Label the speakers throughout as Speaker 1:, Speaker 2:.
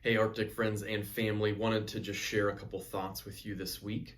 Speaker 1: Hey, Arctic friends and family, wanted to just share a couple thoughts with you this week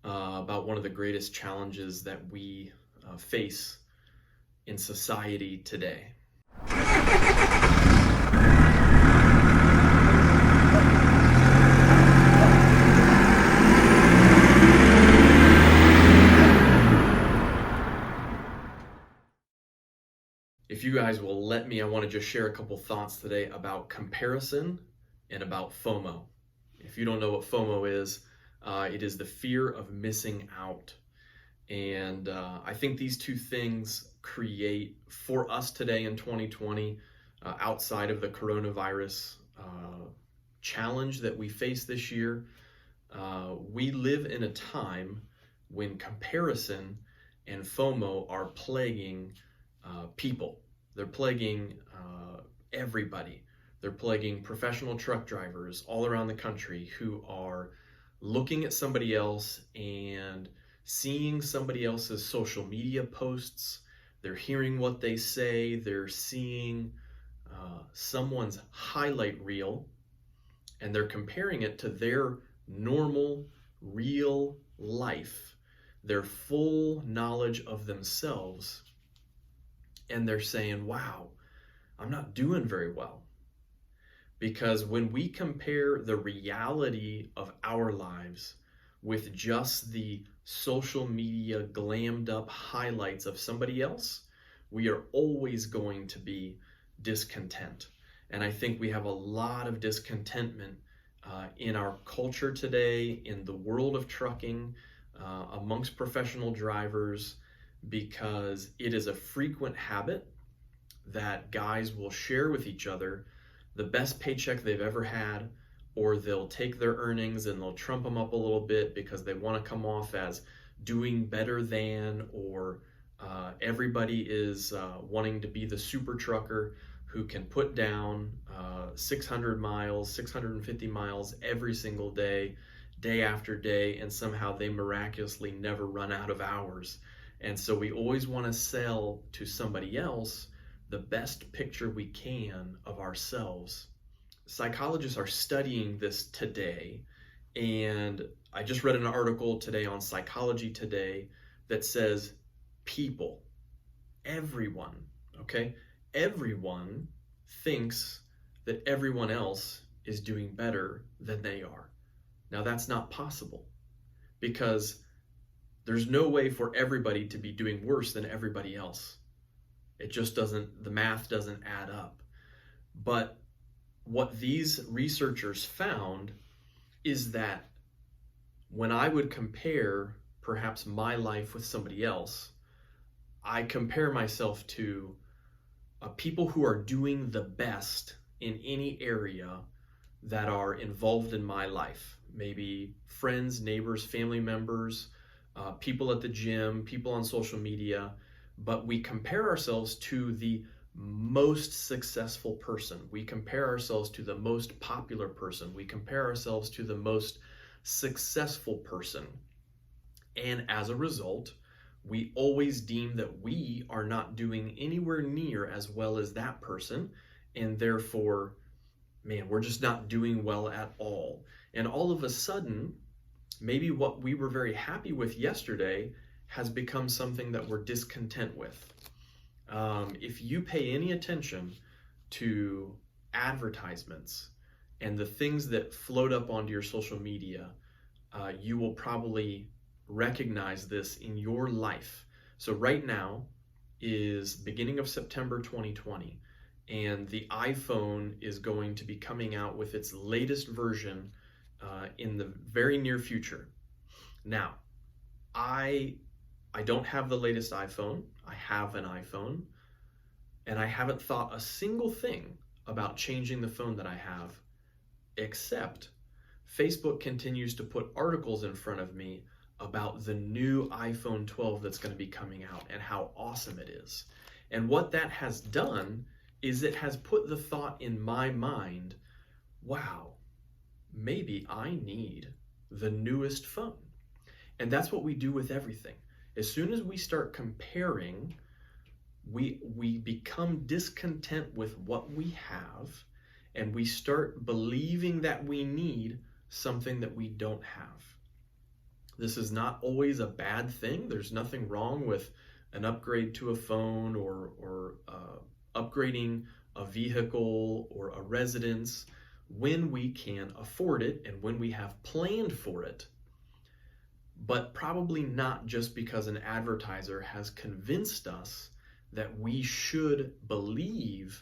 Speaker 1: about one of the greatest challenges that we face in society today. If you guys will let me, I want to just share a couple thoughts today about comparison and about FOMO. If you don't know what FOMO is, it is the fear of missing out. And I think these two things create, for us today in 2020, outside of the coronavirus challenge that we face this year, we live in a time when comparison and FOMO are plaguing people. They're plaguing everybody. They're plaguing professional truck drivers all around the country who are looking at somebody else and seeing somebody else's social media posts. They're hearing what they say. They're seeing someone's highlight reel, and they're comparing it to their normal, real life, their full knowledge of themselves. And they're saying, wow, I'm not doing very well. Because when we compare the reality of our lives with just the social media glammed up highlights of somebody else, we are always going to be discontent. And I think we have a lot of discontentment in our culture today, in the world of trucking, amongst professional drivers, because it is a frequent habit that guys will share with each other the best paycheck they've ever had, or they'll take their earnings and they'll trump them up a little bit because they want to come off as doing better than, or everybody is wanting to be the super trucker who can put down 600 miles, 650 miles every single day, day after day, and somehow they miraculously never run out of hours. And so we always want to sell to somebody else the best picture we can of ourselves. Psychologists are studying this today, and I just read an article today on Psychology Today that says people, everyone, everyone thinks that everyone else is doing better than they are. Now that's not possible, because there's no way for everybody to be doing worse than everybody else. It just doesn't, the math doesn't add up. But what these researchers found is that when I would compare perhaps my life with somebody else, I compare myself to people who are doing the best in any area that are involved in my life. Maybe friends, neighbors, family members, people at the gym, people on social media, but we compare ourselves to the most successful person. We compare ourselves to the most popular person. We compare ourselves to the most successful person. And as a result, we always deem that we are not doing anywhere near as well as that person. And therefore, man, we're just not doing well at all. And all of a sudden, maybe what we were very happy with yesterday has become something that we're discontent with. If you pay any attention to advertisements and the things that float up onto your social media, you will probably recognize this in your life. So right now is beginning of September 2020, and the iPhone is going to be coming out with its latest version in the very near future. Now, I don't have the latest iPhone. I have an iPhone, and I haven't thought a single thing about changing the phone that I have, except Facebook continues to put articles in front of me about the new iPhone 12 that's going to be coming out and how awesome it is. And what that has done is it has put the thought in my mind, wow, maybe I need the newest phone. And that's what we do with everything. As soon as we start comparing, we become discontent with what we have, and we start believing that we need something that we don't have. This is not always a bad thing. There's nothing wrong with an upgrade to a phone or upgrading a vehicle or a residence when we can afford it and when we have planned for it. But probably not just because an advertiser has convinced us that we should believe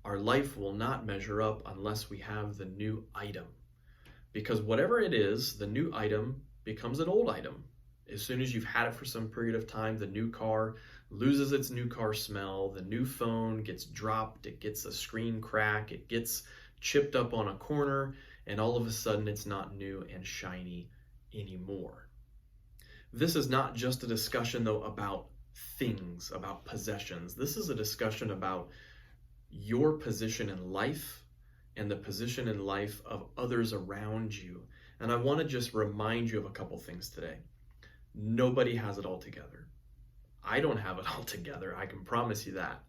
Speaker 1: our life will not measure up unless we have the new item. Because whatever it is, the new item becomes an old item. As soon as you've had it for some period of time, the new car loses its new car smell, the new phone gets dropped, it gets a screen crack, it gets chipped up on a corner, and all of a sudden it's not new and shiny anymore. This is not just a discussion, though, about things, about possessions. This is a discussion about your position in life and the position in life of others around you. And I want to just remind you of a couple things today. Nobody has it all together. I don't have it all together. I can promise you that.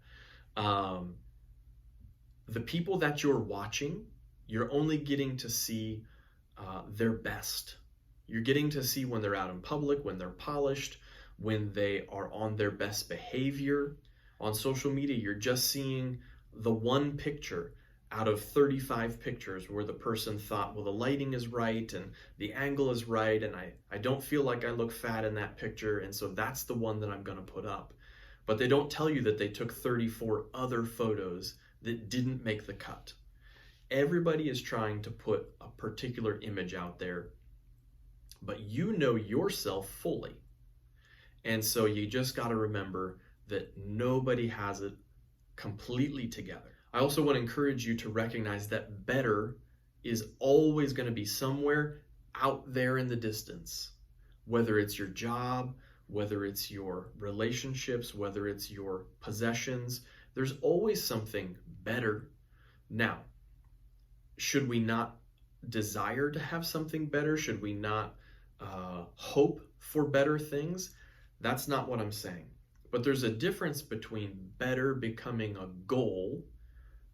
Speaker 1: The people that you're watching, you're only getting to see their best. You're getting to see when they're out in public, when they're polished, when they are on their best behavior. On social media, you're just seeing the one picture out of 35 pictures where the person thought, well, the lighting is right and the angle is right, and I don't feel like I look fat in that picture, and so that's the one that I'm going to put up. But they don't tell you that they took 34 other photos that didn't make the cut. Everybody is trying to put a particular image out there, but you know yourself fully. And so you just got to remember that nobody has it completely together. I also want to encourage you to recognize that better is always going to be somewhere out there in the distance. Whether it's your job, whether it's your relationships, whether it's your possessions, there's always something better. Now, should we not desire to have something better? Should we not hope for better things? That's not what I'm saying. But there's a difference between better becoming a goal.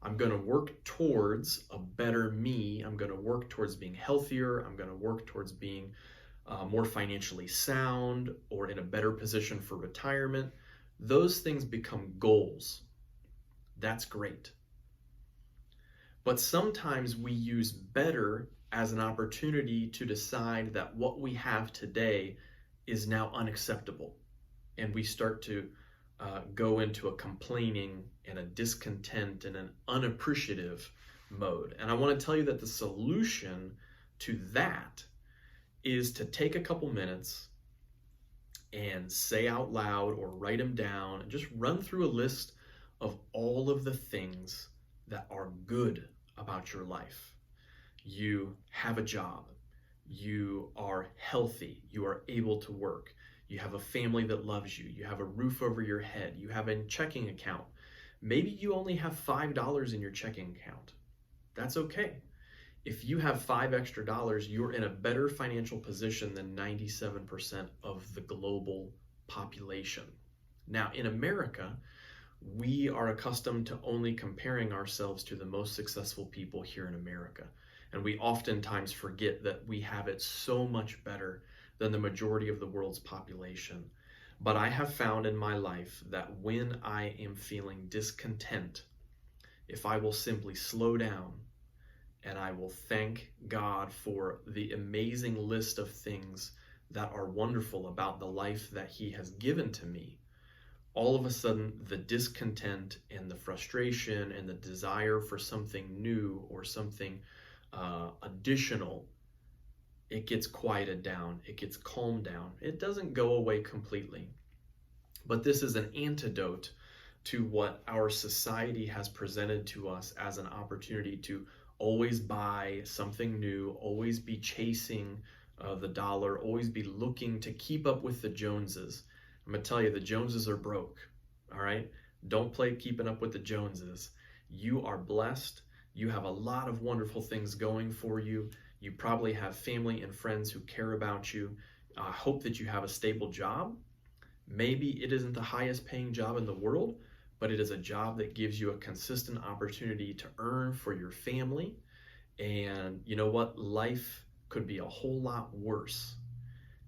Speaker 1: I'm going to work towards a better me. I'm going to work towards being healthier. I'm going to work towards being more financially sound or in a better position for retirement. Those things become goals. That's great. But sometimes we use better as an opportunity to decide that what we have today is now unacceptable. And we start to go into a complaining and a discontent and an unappreciative mode. And I want to tell you that the solution to that is to take a couple minutes and say out loud or write them down and just run through a list of all of the things that are good about your life. You have a job. You are healthy. You are able to work. You have a family that loves you. You have a roof over your head. You have a checking account. Maybe you only have $5 in your checking account. That's okay. If you have $5 extra, you're in a better financial position than 97% of the global population. Now, in America, we are accustomed to only comparing ourselves to the most successful people here in America. And we oftentimes forget that we have it so much better than the majority of the world's population. But I have found in my life that when I am feeling discontent, if I will simply slow down and I will thank God for the amazing list of things that are wonderful about the life that He has given to me, all of a sudden the discontent and the frustration and the desire for something new or something additional, it gets quieted down, it gets calmed down. It doesn't go away completely. But this is an antidote to what our society has presented to us as an opportunity to always buy something new, always be chasing the dollar, always be looking to keep up with the Joneses. I'm going to tell you, the Joneses are broke, all right? Don't play keeping up with the Joneses. You are blessed. You have a lot of wonderful things going for you. You probably have family and friends who care about you. I hope that you have a stable job. Maybe it isn't the highest paying job in the world, but it is a job that gives you a consistent opportunity to earn for your family. And you know what? Life could be a whole lot worse.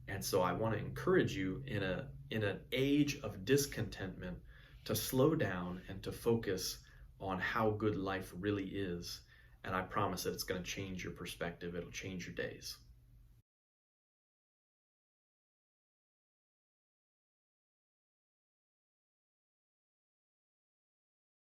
Speaker 1: And so I want to encourage you in an age of discontentment to slow down and to focus on how good life really is. And I promise that it's going to change your perspective. It'll change your days.